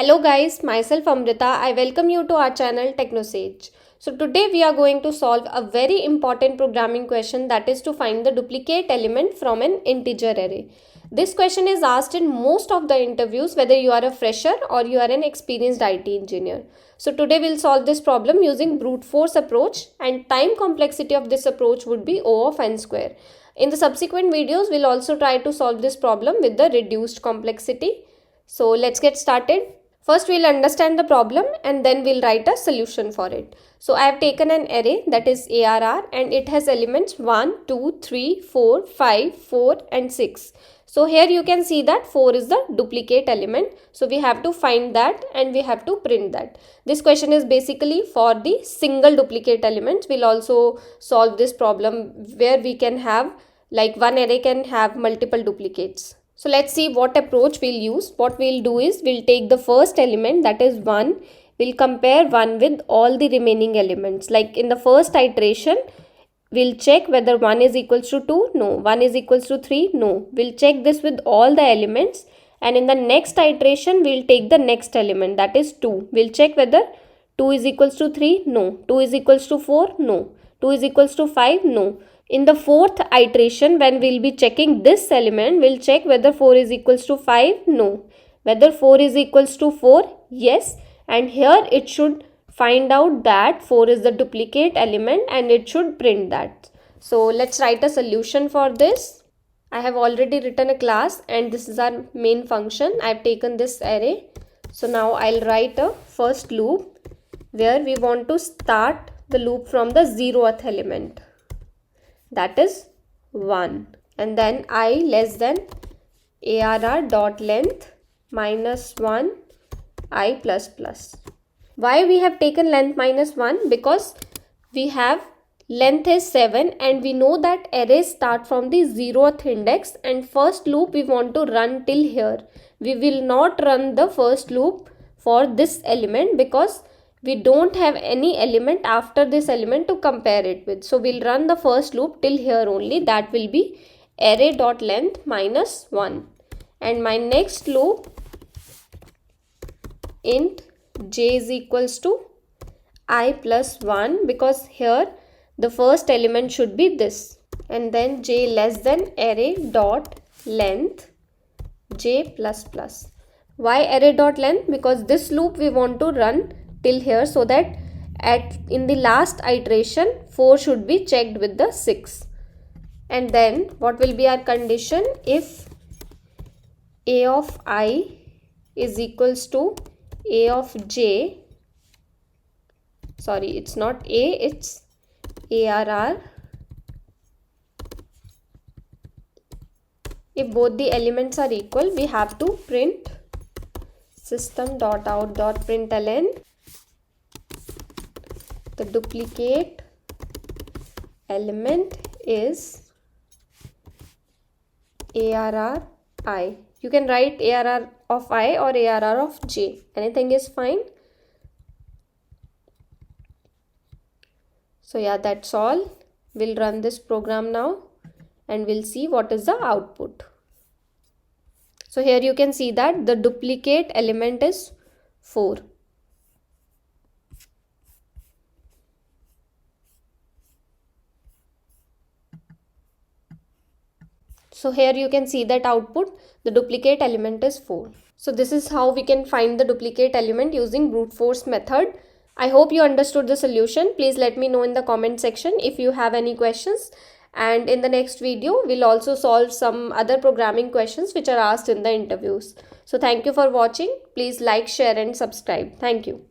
Hello guys, myself Amrita. I welcome you to our channel TechnoSage. So today we are going to solve a very important programming question, that is to find the duplicate element from an integer array. This question is asked in most of the interviews, whether you are a fresher or you are an experienced IT engineer. So today we'll solve this problem using brute force approach, and time complexity of this approach would be O of n square. In the subsequent videos, we'll also try to solve this problem with the reduced complexity. So let's get started. First we'll understand the problem and then we'll write a solution for it. So I have taken an array, that is ARR, and it has elements 1, 2, 3, 4, 5, 4 and 6. So here you can see that 4 is the duplicate element. So we have to find that and we have to print that. This question is basically for the single duplicate elements. We'll also solve this problem where we can have, like, one array can have multiple duplicates. So let's see what approach we'll use. What we'll do is we'll take the first element, that is 1. We'll compare 1 with all the remaining elements. Like in the first iteration, we'll check whether 1 is equals to 2. No. 1 is equals to 3. No. We'll check this with all the elements. And in the next iteration, we'll take the next element, that is 2. We'll check whether 2 is equals to 3. No. 2 is equals to 4. No. 2 is equals to 5. No. In the fourth iteration, when we'll be checking this element, we'll check whether 4 is equals to 5. No. Whether 4 is equals to 4. Yes. And here it should find out that 4 is the duplicate element and it should print that. So let's write a solution for this. I have already written a class and this is our main function. I've taken this array. So now I'll write a first loop where we want to start the loop from the 0th element, that is 1, and then I less than ARR dot length minus 1 I plus plus. Why we have taken length minus 1? Because we have length is 7 and we know that arrays start from the 0th index, and first loop we want to run till here. We will not run the first loop for this element because we don't have any element after this element to compare it with. So we'll run the first loop till here only. That will be array dot length minus 1. And my next loop, int j is equals to I plus 1, because here the first element should be this. And then j less than array dot length j plus plus. Why array dot length? Because this loop we want to run till here, so that in the last iteration 4 should be checked with the 6. And then what will be our condition? If a of I is equals to a of j, sorry, it's not a, it's ARR. If both the elements are equal, we have to print system.out.println the duplicate element is ARR I. You can write ARR of I or ARR of j. Anything is fine. So yeah, that's all. We'll run this program now and we'll see what is the output. So here you can see that the duplicate element is 4. So here you can see that output, the duplicate element is 4. So this is how we can find the duplicate element using brute force method. I hope you understood the solution. Please let me know in the comment section if you have any questions. And in the next video, we'll also solve some other programming questions which are asked in the interviews. So thank you for watching. Please like, share and subscribe. Thank you.